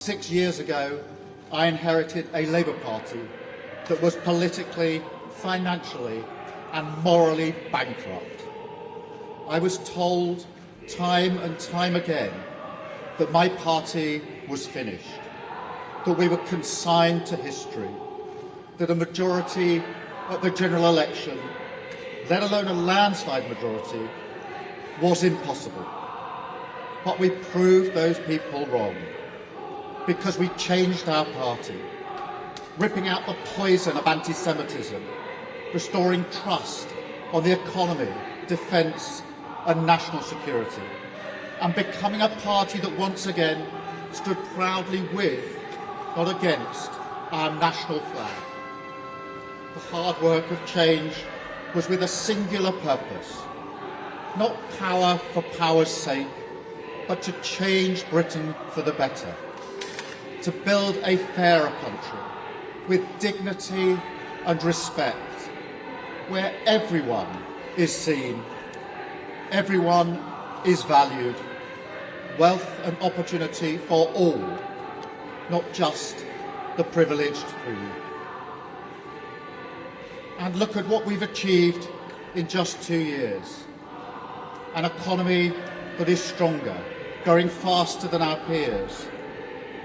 6 years ago, I inherited a Labour Party that was politically, financially and morally bankrupt. I was told time and time again that my party was finished, that we were consigned to history, that a majority at the general election, let alone a landslide majority, was impossible. But we proved those people wrong, because we changed our party, ripping out the poison of anti-Semitism, restoring trust on the economy, defence and national security, and becoming a party that once again stood proudly with, not against, our national flag. The hard work of change was with a singular purpose, not power for power's sake, but to change Britain for the better, to build a fairer country with dignity and respect, where everyone is seen, everyone is valued, wealth and opportunity for all, not just the privileged few. And look at what we've achieved in just 2 years. An economy that is stronger, growing faster than our peers,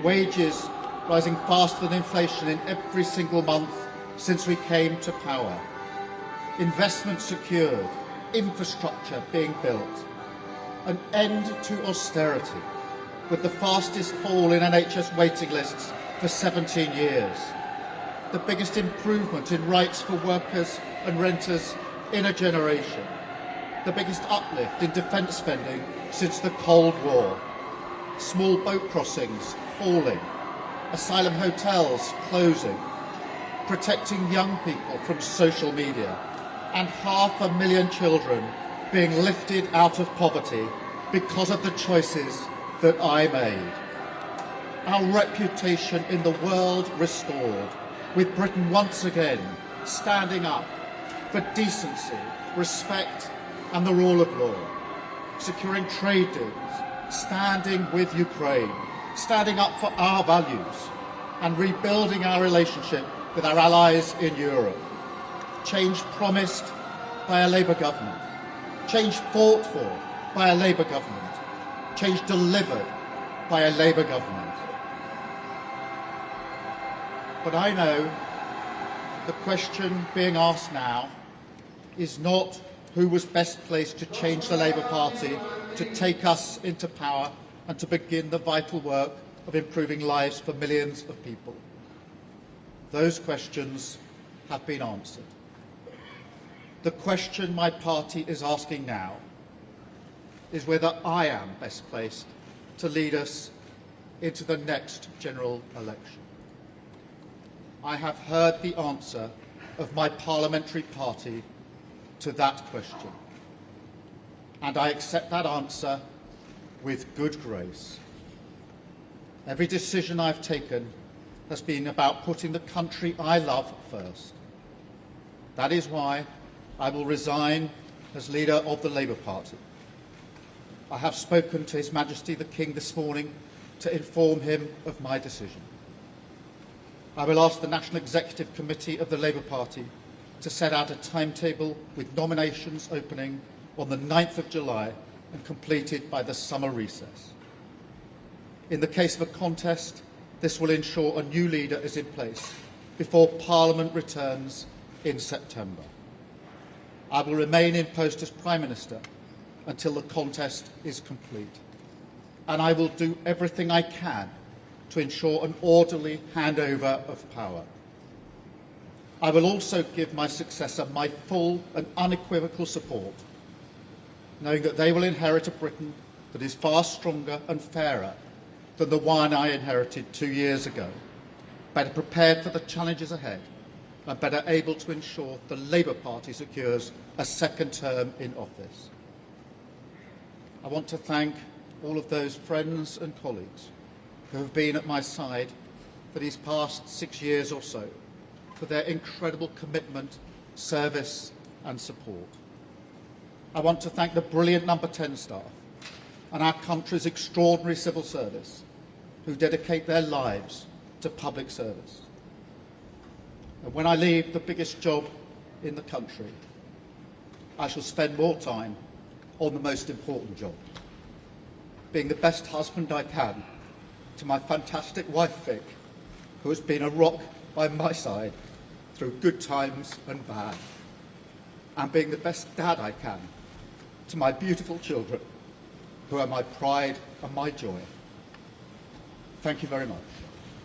wages rising faster than inflation in every single month since we came to power, investment secured, infrastructure being built, an end to austerity with the fastest fall in NHS waiting lists for 17 years, the biggest improvement in rights for workers and renters in a generation, the biggest uplift in defence spending since the Cold War, small boat crossings falling, asylum hotels closing, protecting young people from social media, and 500,000 children being lifted out of poverty because of the choices that I made. Our reputation in the world restored, with Britain once again standing up for decency, respect and the rule of law, securing trade deals, standing with Ukraine, standing up for our values and rebuilding our relationship with our allies in Europe. Change promised by a Labour government, change fought for by a Labour government, change delivered by a Labour government. But I know the question being asked now is not who was best placed to change the Labour Party, to take us into power and to begin the vital work of improving lives for millions of people. Those questions have been answered. The question my party is asking now is whether I am best placed to lead us into the next general election. I have heard the answer of my parliamentary party to that question, and I accept that answer with good grace. Every decision I've taken has been about putting the country I love first. That is why I will resign as leader of the Labour Party. I have spoken to His Majesty the King this morning to inform him of my decision. I will ask the National Executive Committee of the Labour Party to set out a timetable with nominations opening on the 9th of July and completed by the summer recess. In the case of a contest, this will ensure a new leader is in place before Parliament returns in September. I will remain in post as Prime Minister until the contest is complete, and I will do everything I can to ensure an orderly handover of power. I will also give my successor my full and unequivocal support, knowing that they will inherit a Britain that is far stronger and fairer than the one I inherited 2 years ago, better prepared for the challenges ahead and better able to ensure the Labour Party secures a second term in office. I want to thank all of those friends and colleagues who have been at my side for these past 6 years or so, for their incredible commitment, service and support. I want to thank the brilliant Number 10 staff and our country's extraordinary civil service who dedicate their lives to public service. And when I leave the biggest job in the country, I shall spend more time on the most important job, being the best husband I can to my fantastic wife Vic, who has been a rock by my side through good times and bad, and being the best dad I can to my beautiful children, who are my pride and my joy. Thank you very much.